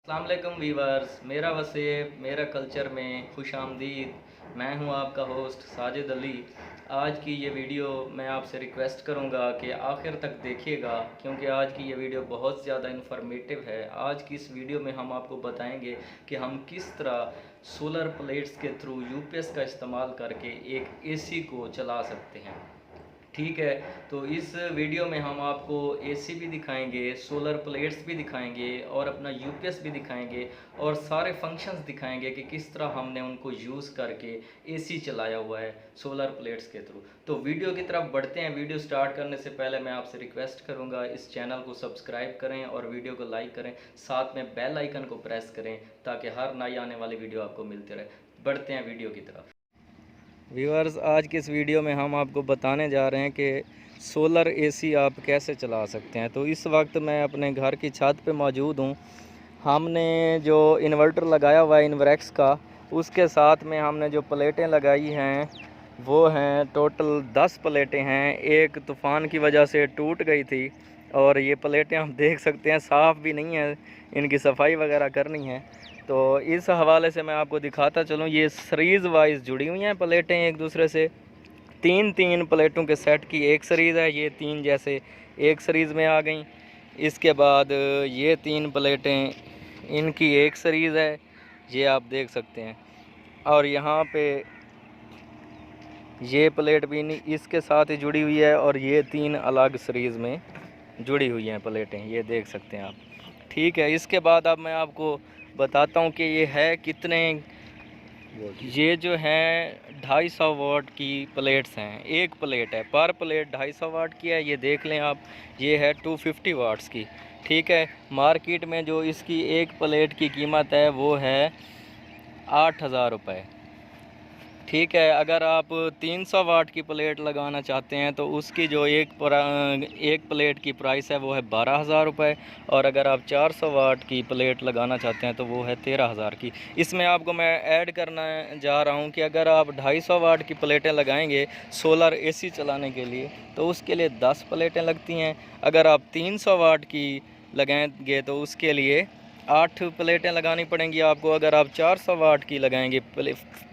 अस्सलाम वालेकुम वीवर्स, मेरा वसीब मेरा कल्चर में खुश आमदीद। मैं हूं आपका होस्ट साजिद अली। आज की ये वीडियो मैं आपसे रिक्वेस्ट करूंगा कि आखिर तक देखिएगा, क्योंकि आज की ये वीडियो बहुत ज़्यादा इन्फॉर्मेटिव है। आज की इस वीडियो में हम आपको बताएंगे कि हम किस तरह सोलर प्लेट्स के थ्रू यूपीएस का इस्तेमाल करके एक एसी को चला सकते हैं। ठीक है, तो इस वीडियो में हम आपको एसी भी दिखाएंगे, सोलर प्लेट्स भी दिखाएंगे और अपना यूपीएस भी दिखाएंगे और सारे फंक्शंस दिखाएंगे कि किस तरह हमने उनको यूज़ करके एसी चलाया हुआ है सोलर प्लेट्स के थ्रू। तो वीडियो की तरफ बढ़ते हैं। वीडियो स्टार्ट करने से पहले मैं आपसे रिक्वेस्ट करूंगा, इस चैनल को सब्सक्राइब करें और वीडियो को लाइक करें, साथ में बेल आइकन को प्रेस करें ताकि हर नई आने वाली वीडियो आपको मिलती रहे। बढ़ते हैं वीडियो की तरफ। व्यूअर्स, आज की इस वीडियो में हम आपको बताने जा रहे हैं कि सोलर एसी आप कैसे चला सकते हैं। तो इस वक्त मैं अपने घर की छत पे मौजूद हूँ। हमने जो इन्वर्टर लगाया हुआ है इन्वरेक्स का, उसके साथ में हमने जो प्लेटें लगाई हैं वो हैं टोटल 10 प्लेटें हैं। एक तूफ़ान की वजह से टूट गई थी और ये प्लेटें हम देख सकते हैं साफ़ भी नहीं है, इनकी सफाई वगैरह करनी है। तो इस हवाले से मैं आपको दिखाता चलूँ, ये सीरीज़ वाइज जुड़ी हुई हैं प्लेटें एक दूसरे से। तीन तीन प्लेटों के सेट की एक सीरीज़ है, ये तीन जैसे एक सीरीज़ में आ गई। इसके बाद ये तीन प्लेटें, इनकी एक सीरीज़ है, ये आप देख सकते हैं। और यहाँ पे ये प्लेट भी इसके साथ ही जुड़ी हुई है और ये तीन अलग सीरीज़ में जुड़ी हुई हैं प्लेटें, ये देख सकते हैं आप। ठीक है, इसके बाद अब मैं आपको बताता हूँ कि ये है कितने। ये जो है 250 वाट की प्लेट्स हैं। एक प्लेट है, पर प्लेट 250 वाट की है, ये देख लें आप। ये है 250 वाट्स की। ठीक है, मार्केट में जो इसकी एक प्लेट की कीमत है वो है 8,000 रुपये। ठीक है, अगर आप 300 वाट की प्लेट लगाना चाहते हैं तो उसकी जो एक प्लेट की प्राइस है वो है 12,000 रुपये। और अगर आप 400 वाट की प्लेट लगाना चाहते हैं तो वो है 13,000 की। इसमें आपको मैं ऐड करना जा रहा हूँ कि अगर आप 250 वाट की प्लेटें लगाएंगे सोलर एसी चलाने के लिए तो उसके लिए 10 प्लेटें लगती हैं। अगर आप 300 वाट की लगाएंगे तो उसके लिए 8 प्लेटें लगानी पड़ेंगी आपको। अगर आप 400 वाट की लगाएंगे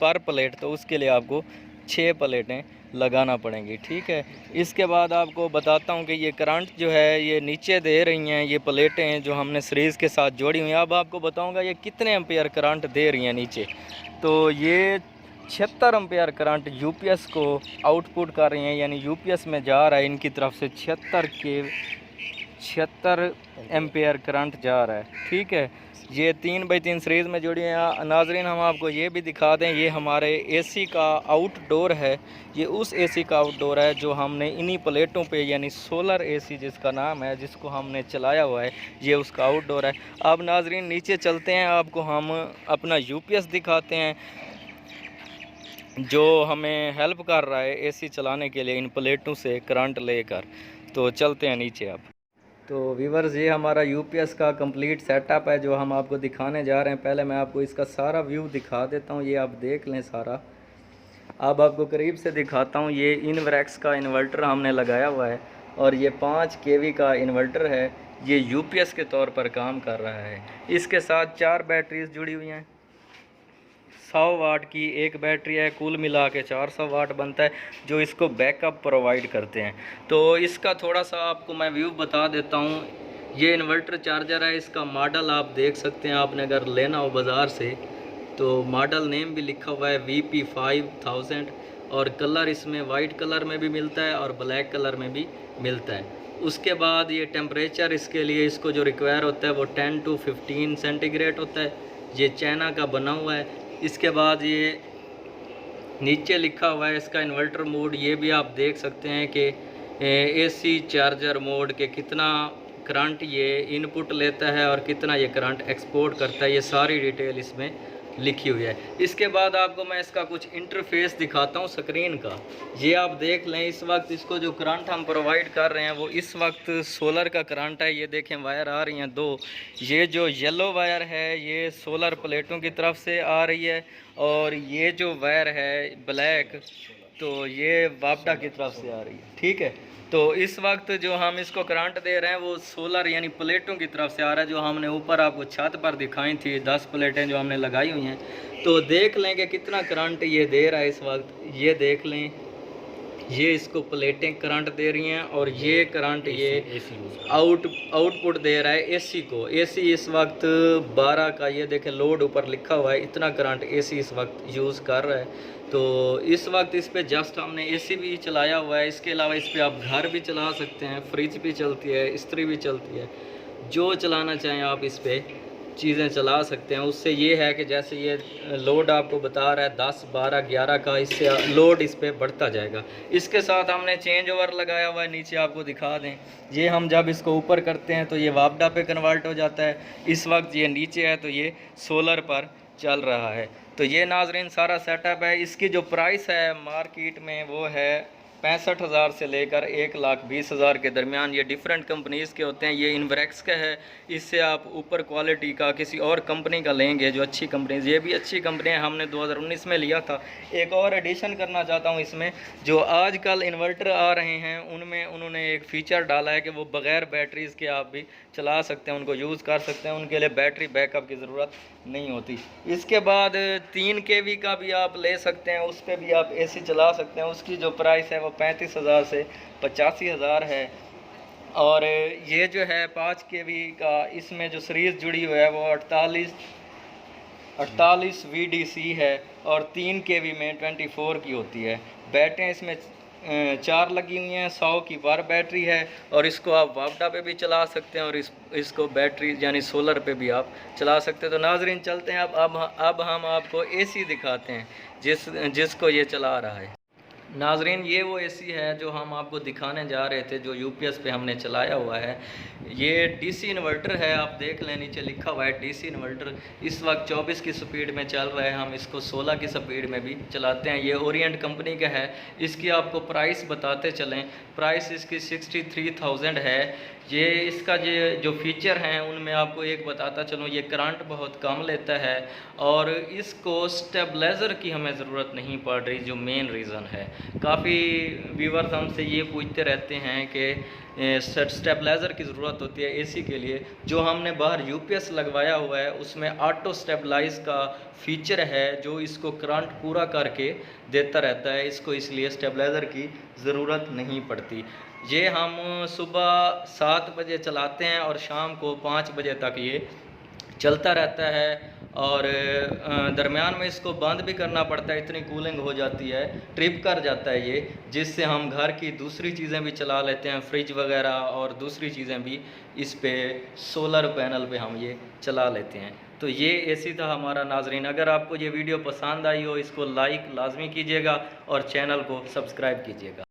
पर प्लेट तो उसके लिए आपको 6 प्लेटें लगाना पड़ेंगी। ठीक है, इसके बाद आपको बताता हूँ कि ये करंट जो है ये नीचे दे रही हैं, ये प्लेटें हैं जो हमने सीरीज़ के साथ जोड़ी हुई हैं। अब आपको बताऊँगा ये कितने एम्पेयर करंट दे रही हैं नीचे। तो ये 76 एम्पेयर करंट यूपीएस को आउटपुट कर रही हैं, यानी यूपीएस में जा रहा है इनकी तरफ से 76 एम्पेयर करंट जा रहा है। ठीक है, ये 3x3 सीरीज़ में जुड़ी हैं। नाजरीन, हम आपको ये भी दिखा दें, ये हमारे एसी का आउटडोर है। ये उस एसी का आउटडोर है जो हमने इन्हीं प्लेटों पे, यानी सोलर एसी जिसका नाम है, जिसको हमने चलाया हुआ है, ये उसका आउटडोर है। अब नाजरीन नीचे चलते हैं, आपको हम अपना यूपीएस दिखाते हैं जो हमें हेल्प कर रहा है एसी चलाने के लिए इन प्लेटों से करंट लेकर। तो चलते हैं नीचे अब। तो व्यूवर्स, ये हमारा यूपीएस का कंप्लीट सेटअप है जो हम आपको दिखाने जा रहे हैं। पहले मैं आपको इसका सारा व्यू दिखा देता हूँ, ये आप देख लें सारा। अब आपको करीब से दिखाता हूँ। ये इनवरेक्स का इन्वर्टर हमने लगाया हुआ है और ये 5 केवी का इन्वर्टर है। ये यूपीएस के तौर पर काम कर रहा है। इसके साथ 4 बैटरीज जुड़ी हुई हैं। 100 वाट की एक बैटरी है, कुल मिला के 400 वाट बनता है जो इसको बैकअप प्रोवाइड करते हैं। तो इसका थोड़ा सा आपको मैं व्यू बता देता हूँ। ये इन्वर्टर चार्जर है, इसका मॉडल आप देख सकते हैं। आपने अगर लेना हो बाज़ार से तो मॉडल नेम भी लिखा हुआ है VP5000 और कलर इसमें वाइट कलर में भी मिलता है और ब्लैक कलर में भी मिलता है। उसके बाद ये टेम्परेचर इसके लिए इसको जो रिक्वायर होता है वो 10 to 15 सेंटीग्रेड होता है। ये चाइना का बना हुआ है। इसके बाद ये नीचे लिखा हुआ है इसका इन्वर्टर मोड, ये भी आप देख सकते हैं कि एसी चार्जर मोड के कितना करंट ये इनपुट लेता है और कितना ये करंट एक्सपोर्ट करता है, ये सारी डिटेल इसमें लिखी हुई है। इसके बाद आपको मैं इसका कुछ इंटरफेस दिखाता हूँ स्क्रीन का। ये आप देख लें, इस वक्त इसको जो करंट हम प्रोवाइड कर रहे हैं वो इस वक्त सोलर का करंट है। ये देखें वायर आ रही हैं 2। ये जो येलो वायर है ये सोलर प्लेटों की तरफ से आ रही है और ये जो वायर है ब्लैक, तो ये वापडा की तरफ से आ रही है। ठीक है, तो इस वक्त जो हम इसको करंट दे रहे हैं वो सोलर यानी प्लेटों की तरफ से आ रहा है, जो हमने ऊपर आपको छत पर दिखाई थी 10 प्लेटें जो हमने लगाई हुई हैं। तो देख लें कि कितना करंट ये दे रहा है इस वक्त। ये देख लें, ये इसको प्लेटें करंट दे रही हैं और ये करंट ये आउटपुट दे रहा है एसी को। एसी इस वक्त 12 का, ये देखें लोड ऊपर लिखा हुआ है, इतना करंट एसी इस वक्त यूज़ कर रहा है। तो इस वक्त इस पे जस्ट हमने एसी भी चलाया हुआ है। इसके अलावा इस पे आप घर भी चला सकते हैं, फ्रिज भी चलती है, इस्त्री भी चलती है, जो चलाना चाहें आप इस पे चीज़ें चला सकते हैं। उससे ये है कि जैसे ये लोड आपको बता रहा है 10, 12, 11 का, इससे लोड इस पे बढ़ता जाएगा। इसके साथ हमने चेंज ओवर लगाया हुआ है, नीचे आपको दिखा दें। ये हम जब इसको ऊपर करते हैं तो ये वापडा पे कन्वर्ट हो जाता है। इस वक्त ये नीचे है तो ये सोलर पर चल रहा है। तो ये नाजरीन सारा सेटअप है। इसकी जो प्राइस है मार्केट में वो है 65,000 से लेकर 1,20,000 के दरमियान। ये डिफरेंट कंपनीज़ के होते हैं। ये इन्वरेक्स का है। इससे आप ऊपर क्वालिटी का किसी और कंपनी का लेंगे जो अच्छी कंपनीज़, ये भी अच्छी कंपनी है, हमने 2019 में लिया था। एक और एडिशन करना चाहता हूँ इसमें, जो आजकल इन्वर्टर आ रहे हैं उनमें उन्होंने एक फ़ीचर डाला है कि वो बग़ैर बैटरीज़ के आप भी चला सकते हैं, उनको यूज़ कर सकते हैं, उनके लिए बैटरी बैकअप की ज़रूरत नहीं होती। इसके बाद 3 kV का भी आप ले सकते हैं, उस पर भी आप एसी चला सकते हैं। उसकी जो प्राइस है वो 35,000 से 85,000 है। और ये जो है 5 kV का, इसमें जो सीरीज़ जुड़ी हुई है वो 48 VDC है और 3 kV में 24 की होती है। बैटरियाँ इसमें 4 लगी हुई हैं, 100 की पर बैटरी है। और इसको आप वापडा पे भी चला सकते हैं और इसको बैटरी यानी सोलर पे भी आप चला सकते हैं। तो नाजरीन चलते हैं अब हम आपको एसी दिखाते हैं जिसको ये चला रहा है। नाजरीन ये वो एसी है जो हम आपको दिखाने जा रहे थे, जो यूपीएस पे हमने चलाया हुआ है। ये डीसी इन्वर्टर है, आप देख लें नीचे लिखा हुआ है डीसी इन्वर्टर। इस वक्त 24 की स्पीड में चल रहा है, हम इसको 16 की स्पीड में भी चलाते हैं। ये ओरिएंट कंपनी का है। इसकी आपको प्राइस बताते चलें, प्राइस इसकी 63,000 है। ये इसका जो फीचर हैं उनमें आपको एक बताता चलूँ, ये करंट बहुत कम लेता है और इसको स्टेबलाइज़र की हमें ज़रूरत नहीं पड़ रही, जो मेन रीज़न है। काफ़ी व्यूअर्स हमसे ये पूछते रहते हैं कि स्टेबलाइज़र की ज़रूरत होती है एसी के लिए। जो हमने बाहर यूपीएस लगवाया हुआ है उसमें ऑटो स्टेबलाइज का फीचर है, जो इसको करंट पूरा करके देता रहता है। इसको इसलिए स्टेबलाइज़र की ज़रूरत नहीं पड़ती। ये हम सुबह 7 बजे चलाते हैं और शाम को 5 बजे तक ये चलता रहता है। और दरमियान में इसको बंद भी करना पड़ता है, इतनी कूलिंग हो जाती है, ट्रिप कर जाता है ये, जिससे हम घर की दूसरी चीज़ें भी चला लेते हैं, फ्रिज वगैरह और दूसरी चीज़ें भी इस पे सोलर पैनल पे हम ये चला लेते हैं। तो ये एसी था हमारा नाजरीन। अगर आपको ये वीडियो पसंद आई हो, इसको लाइक लाजमी कीजिएगा और चैनल को सब्सक्राइब कीजिएगा।